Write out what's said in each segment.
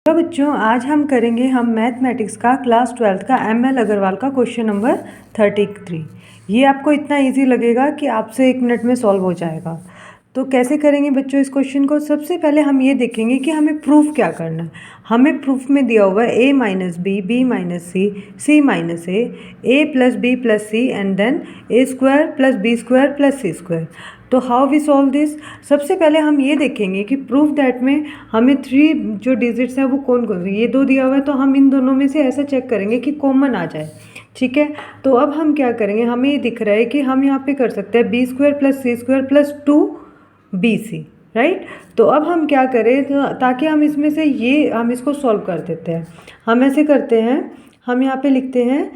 तो बच्चों आज हम करेंगे मैथमेटिक्स का क्लास 12th का ML अग्रवाल का क्वेश्चन नंबर 33। ये आपको इतना इजी लगेगा कि आपसे 1 मिनट में सॉल्व हो जाएगा। तो कैसे करेंगे बच्चों इस क्वेश्चन को? सबसे पहले हम ये देखेंगे कि हमें प्रूफ क्या करना है। हमें प्रूफ में दिया हुआ है a minus b, b minus c, c minus a plus b plus c and then a square plus B square plus C square. तो हाउ वी सॉल्व दिस? सबसे पहले हम ये देखेंगे कि प्रूफ दैट में हमें 3 जो डिजिट्स हैं वो कौन कौन से, ये 2 दिया हुआ है तो हम इन दोनों में से ऐसा चेक करेंगे कि कॉमन आ जाए। ठीक है, तो अब हम क्या करेंगे, हमें ये दिख रहा है कि हम यहाँ पे कर सकते हैं बी स्क्वायर प्लस सी स्क्वायर प्लस 2bc, राइट। तो अब हम क्या करें, तो ताकि हम इसमें से ये हम इसको सॉल्व कर देते हैं। हम ऐसे करते हैं, हम यहाँ पे लिखते हैं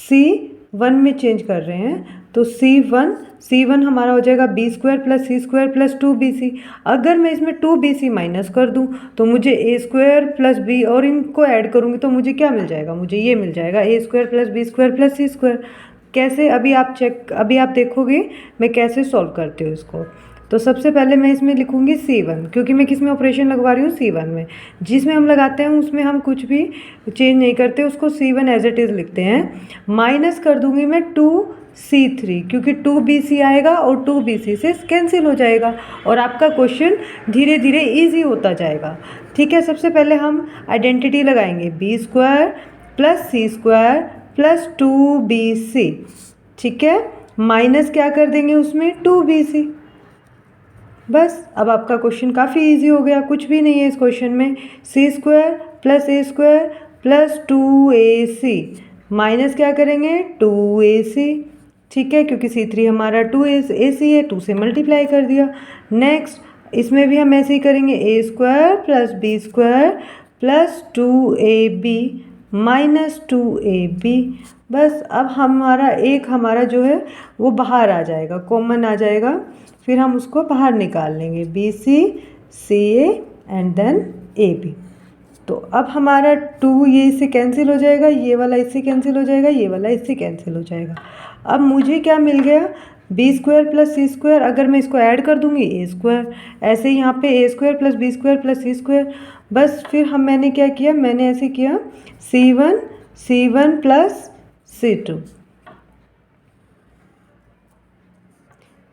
C1 में चेंज कर रहे हैं तो C1 हमारा हो जाएगा बी स्क्वायर प्लस सी स्क्वायर प्लस 2bc। अगर मैं इसमें 2bc माइनस कर दूं तो मुझे ए स्क्वायर प्लस बी और इनको ऐड करूंगी तो मुझे क्या मिल जाएगा, मुझे ये मिल जाएगा ए square plus B square plus सी स्क्वायर। कैसे, अभी आप देखोगे मैं कैसे सॉल्व करती हूँ इसको। तो सबसे पहले मैं इसमें लिखूंगी C1, क्योंकि मैं किस में ऑपरेशन लगवा रही हूँ, C1 में। जिसमें हम लगाते हैं उसमें हम कुछ भी चेंज नहीं करते, उसको C1 एज इट इज़ लिखते हैं। माइनस कर दूंगी मैं 2C3, क्योंकि 2bc आएगा और 2bc से कैंसिल हो जाएगा और आपका क्वेश्चन धीरे धीरे ईजी होता जाएगा। ठीक है, सबसे पहले हम आइडेंटिटी लगाएंगे बी स्क्वायर प्लस सी स्क्वायर प्लस 2bc। ठीक है, माइनस क्या कर देंगे उसमें 2bc। बस अब आपका क्वेश्चन काफ़ी इजी हो गया, कुछ भी नहीं है इस क्वेश्चन में। सी स्क्वायर प्लस ए स्क्वायर प्लस 2ac माइनस क्या करेंगे 2ac। ठीक है, क्योंकि C3 हमारा 2ac है, 2 से मल्टीप्लाई कर दिया। नेक्स्ट इसमें भी हम ऐसे ही करेंगे A square plus B square plus 2ab minus 2ab। बस अब हमारा जो है वो बाहर आ जाएगा, कॉमन आ जाएगा, फिर हम उसको बाहर निकाल लेंगे BC CA and then AB। तो अब हमारा 2 ये इससे कैंसिल हो जाएगा, ये वाला इससे कैंसिल हो जाएगा, ये वाला इससे कैंसिल हो जाएगा। अब मुझे क्या मिल गया, बी स्क्वायर प्लस सी स्क्वायर। अगर मैं इसको ऐड कर दूंगी ए स्क्वायर, ऐसे ही यहाँ पे a square plus B square plus C square. बस फिर मैंने क्या किया, मैंने ऐसे किया C1 प्लस C2,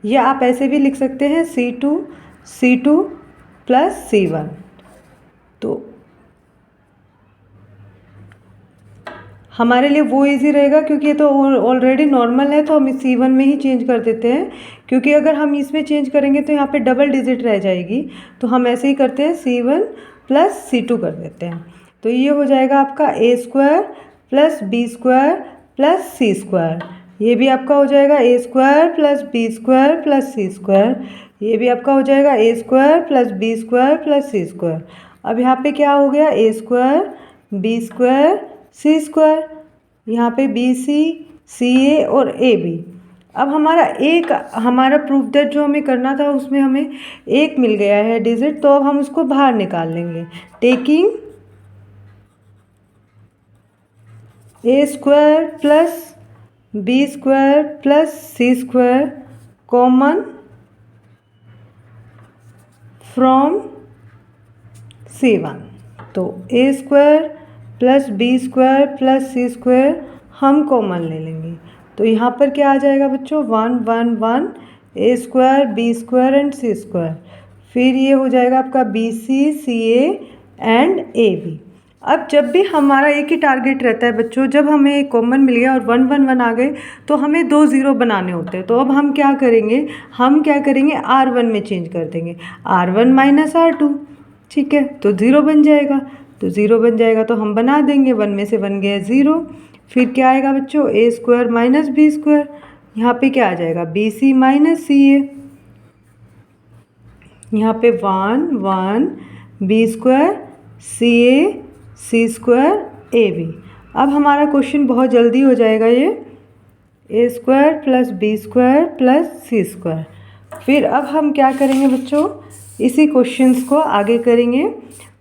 या आप ऐसे भी लिख सकते हैं C2 प्लस C1। तो हमारे लिए वो इजी रहेगा, क्योंकि ये तो ऑलरेडी नॉर्मल है तो हम इस C1 में ही चेंज कर देते हैं, क्योंकि अगर हम इसमें चेंज करेंगे तो यहाँ पे डबल डिजिट रह जाएगी। तो हम ऐसे ही करते हैं C1 प्लस C2 कर देते हैं। तो ये हो जाएगा आपका a square plus B square plus C square. ये भी आपका हो जाएगा ए square plus B square plus सी स्क्वायर। ये भी आपका हो जाएगा ए square plus B square plus सी स्क्वायर। अब यहाँ पे क्या हो गया, a square b square c square, यहाँ पे BC CA और AB। अब हमारा प्रूफ दैट जो हमें करना था उसमें हमें 1 मिल गया है डिजिट, तो अब हम उसको बाहर निकाल लेंगे। Taking a square plus B square plus C square common from C1। तो a square plus B square plus C square हम कॉमन ले लेंगे। तो यहाँ पर क्या आ जाएगा बच्चों, 1 1 1 a square b square and c square. फिर ये हो जाएगा आपका BC CA एंड AB। अब जब भी हमारा एक ही टारगेट रहता है बच्चों, जब हमें एक कॉमन मिल गया और 1 1 1 आ गए तो हमें 2 0 बनाने होते हैं। तो अब हम क्या करेंगे R1 में चेंज कर देंगे, R1 माइनस R2। ठीक है, तो 0 बन जाएगा, तो 0 बन जाएगा तो हम बना देंगे, 1 में से 1 गया 0। फिर क्या आएगा बच्चों, a square minus B square. यहाँ पे क्या आ जाएगा, BC माइनस CA। यहाँ पे 1 1 b square CA c square AB। अब हमारा क्वेश्चन बहुत जल्दी हो जाएगा, ये a square plus B square plus C square. फिर अब हम क्या करेंगे बच्चों, इसी क्वेश्चंस को आगे करेंगे।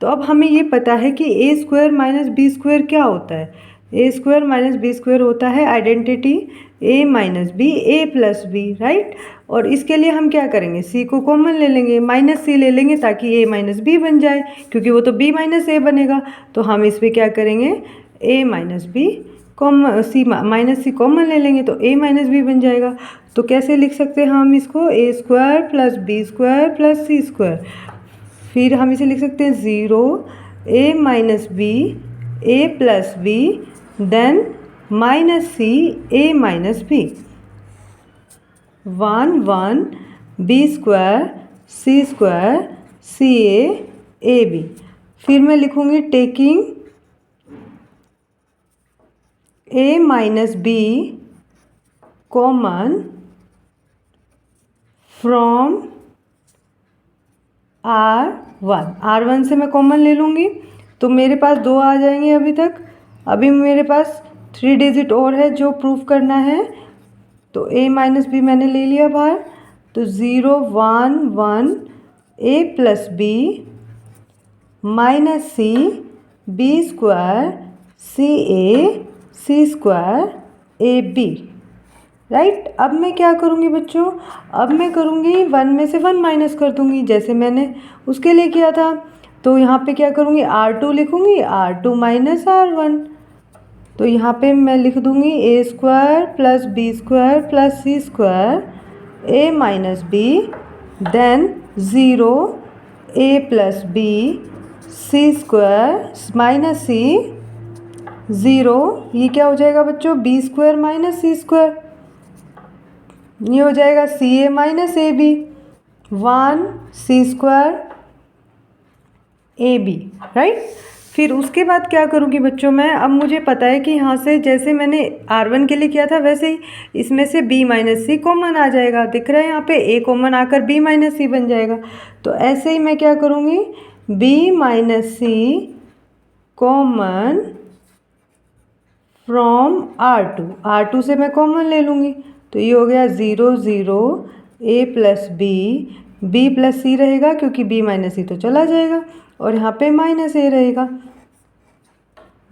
तो अब हमें ये पता है कि ए स्क्वायर माइनस बी स्क्वायर क्या होता है, ए स्क्वायर माइनस बी स्क्वायर होता है identity A minus b a plus B, right. और इसके लिए हम क्या करेंगे, सी को कॉमन ले लेंगे, माइनस सी ले लेंगे ताकि ए माइनस बी बन जाए, क्योंकि वो तो बी माइनस ए बनेगा। तो हम इस पर क्या करेंगे, ए माइनस बी कॉमन सी माइनस सी कॉमन ले लेंगे तो ए माइनस बी बन जाएगा। तो कैसे लिख सकते हैं हम इसको, a square plus B square plus C square. फिर हम इसे लिख सकते हैं 0 a minus b a plus b then minus c a minus b 1 b square c a b. फिर मैं लिखूँगी taking a minus b common from R1 से मैं कॉमन ले लूँगी तो मेरे पास 2 आ जाएंगे अभी तक। अभी मेरे पास 3 डिजिट और है जो प्रूफ करना है। तो a माइनस बी मैंने ले लिया बाहर, तो 0 1 a plus b minus c b square c square a b, right. अब मैं क्या करूँगी बच्चों, अब मैं करूँगी 1 में से 1 माइनस कर दूँगी जैसे मैंने उसके लिए किया था। तो यहाँ पे क्या करूँगी, R2 लिखूँगी, R2 माइनस R1। तो यहाँ पे मैं लिख दूँगी a square plus B square plus C square a minus b then 0 a plus b c square minus c 0, ये क्या हो जाएगा बच्चों, b square minus c square, ये हो जाएगा c a minus a b 1 c square a b, right. फिर उसके बाद क्या करूँगी बच्चों मैं, अब मुझे पता है कि यहाँ से जैसे मैंने R1 के लिए किया था वैसे ही इसमें से b माइनस सी कॉमन आ जाएगा, दिख रहा है यहाँ पे a कॉमन आकर b माइनस सी बन जाएगा। तो ऐसे ही मैं क्या करूँगी, b minus c common from R2 से मैं कॉमन ले लूँगी तो ये हो गया 0 a प्लस बी प्लस सी रहेगा क्योंकि b माइनस सी तो चला जाएगा और यहाँ पे माइनस ए रहेगा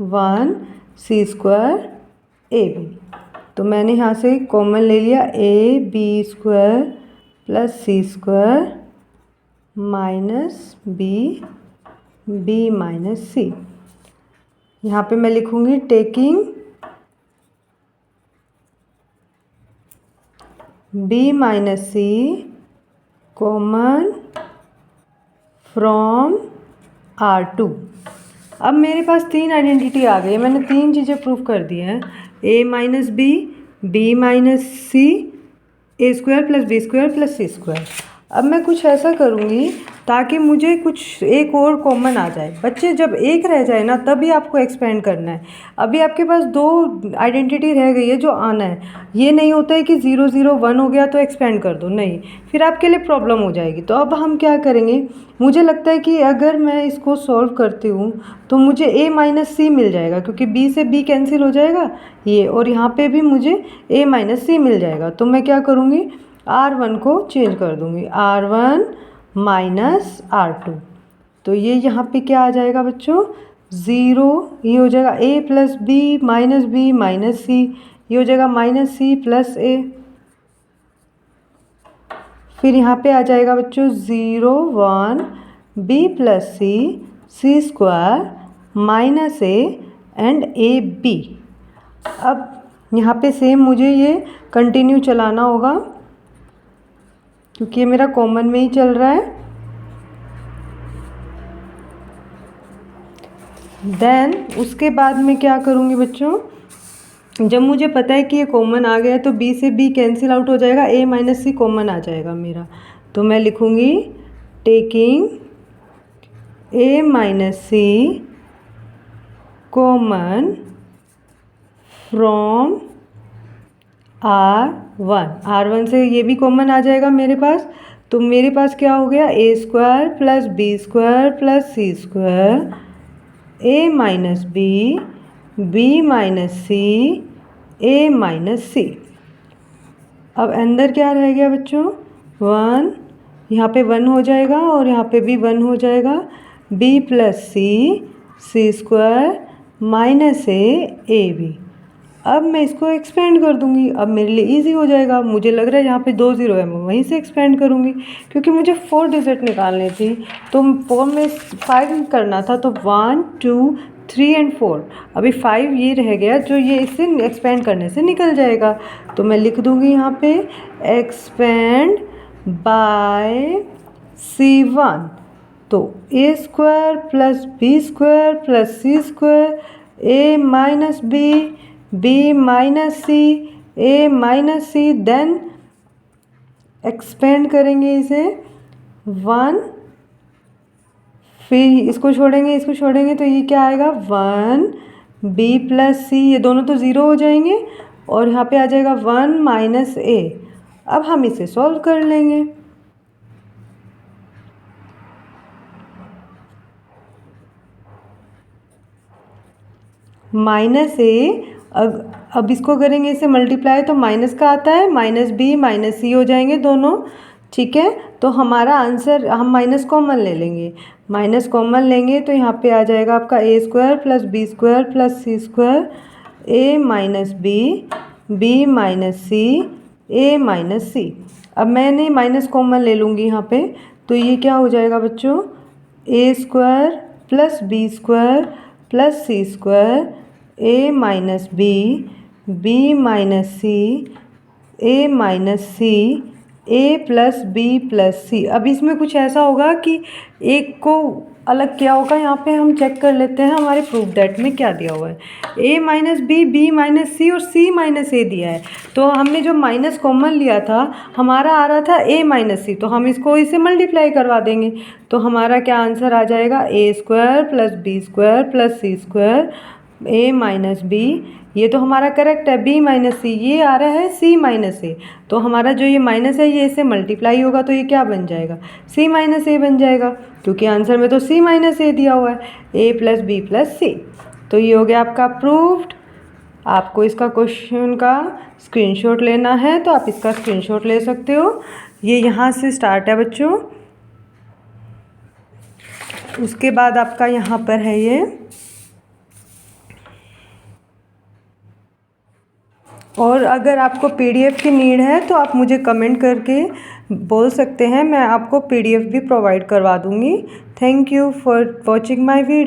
1 सी स्क्वायर ए बी। तो मैंने यहाँ से कॉमन ले लिया a b square plus C square minus b minus c. यहाँ पे मैं लिखूँगी taking b minus c common from R2। अब मेरे पास 3 आइडेंटिटी आ गई है, मैंने 3 चीज़ें प्रूफ कर दी हैं, a minus b minus c a square plus B square plus C square. अब मैं कुछ ऐसा करूँगी ताकि मुझे कुछ एक और कॉमन आ जाए। बच्चे जब एक रह जाए ना तभी आपको एक्सपेंड करना है। अभी आपके पास 2 आइडेंटिटी रह गई है जो आना है, ये नहीं होता है कि 0 0 1 हो गया तो एक्सपेंड कर दो, नहीं, फिर आपके लिए प्रॉब्लम हो जाएगी। तो अब हम क्या करेंगे, मुझे लगता है कि अगर मैं इसको सॉल्व करती हूँ तो मुझे a माइनस सी मिल जाएगा क्योंकि b से b कैंसिल हो जाएगा ये, और यहाँ पे भी मुझे a माइनस सी मिल जाएगा। तो मैं क्या करूँगी, R1 को चेंज कर दूँगी, R1 माइनस R2। तो ये यहाँ पे क्या आ जाएगा बच्चों, 0, ये हो जाएगा a प्लस बी माइनस सी, ये हो जाएगा माइनस सी प्लस a। फिर यहाँ पे आ जाएगा बच्चों 0 1 b plus C square minus a and a b. अब यहाँ पे सेम मुझे ये कंटिन्यू चलाना होगा क्योंकि ये मेरा कॉमन में ही चल रहा है। देन उसके बाद में क्या करूँगी बच्चों, जब मुझे पता है कि ये कॉमन आ गया है तो b से b कैंसिल आउट हो जाएगा, a माइनस सी कॉमन आ जाएगा मेरा। तो मैं लिखूँगी taking a minus c common from R1 से ये भी कॉमन आ जाएगा मेरे पास। तो मेरे पास क्या हो गया, a square plus B square plus C square a minus b minus c a minus c. अब अंदर क्या रह गया बच्चों, 1, यहाँ पे 1 हो जाएगा और यहाँ पे भी 1 हो जाएगा, b plus C square minus a b. अब मैं इसको एक्सपेंड कर दूंगी। अब मेरे लिए इजी हो जाएगा। मुझे लग रहा है यहाँ पे 2 ज़ीरो है, मैं वहीं से एक्सपेंड करूँगी क्योंकि मुझे 4 डिजिट निकालनी थी। तो 4 में 5 करना था, तो 1 2 3 एंड 4। अभी 5 ये रह गया जो ये इससे एक्सपेंड करने से निकल जाएगा। तो मैं लिख दूँगी यहाँ पे एक्सपेंड बाय C1। तो a square plus B square plus C square a minus b minus c a minus c, then expand करेंगे इसे 1, फिर इसको छोड़ेंगे तो ये क्या आएगा 1 बी प्लस सी, ये दोनों तो ज़ीरो हो जाएंगे और यहाँ पे आ जाएगा 1 माइनस ए। अब हम इसे सॉल्व कर लेंगे। माइनस ए, अब इसको करेंगे इसे मल्टीप्लाई तो माइनस का आता है, माइनस बी माइनस सी हो जाएंगे दोनों। ठीक है, तो हमारा आंसर, हम माइनस कॉमन ले लेंगे। माइनस कॉमन लेंगे तो यहाँ पे आ जाएगा आपका a square plus B square plus C square a minus b minus c a minus c. अब मैंने माइनस कॉमन ले लूँगी यहाँ पे, तो ये क्या हो जाएगा बच्चों, a square plus B square plus C square a minus b minus c a minus c a plus b plus c. अब इसमें कुछ ऐसा होगा कि एक को अलग किया होगा। यहाँ पे हम चेक कर लेते हैं हमारे प्रूफ दैट में क्या दिया हुआ है। ए माइनस बी माइनस सी और सी माइनस ए दिया है। तो हमने जो माइनस कॉमन लिया था हमारा आ रहा था ए माइनस सी, तो हम इसको इसे मल्टीप्लाई करवा देंगे। तो हमारा क्या आंसर आ जाएगा, ए square plus B square plus C square a minus b, ये तो हमारा करेक्ट है, बी माइनस सी, ये आ रहा है सी माइनस ए। तो हमारा जो ये माइनस है ये इससे मल्टीप्लाई होगा तो ये क्या बन जाएगा, सी माइनस ए बन जाएगा, क्योंकि आंसर में तो सी माइनस ए दिया हुआ है, ए प्लस बी प्लस सी। तो ये हो गया आपका प्रूफ्ड। आपको इसका क्वेश्चन का स्क्रीनशॉट लेना है तो आप इसका स्क्रीनशॉट ले सकते हो। ये यहाँ से स्टार्ट है बच्चों, उसके बाद आपका यहाँ पर है ये, और अगर आपको पीडीएफ की नीड है तो आप मुझे कमेंट करके बोल सकते हैं, मैं आपको पीडीएफ भी प्रोवाइड करवा दूँगी। Thank you for watching my video.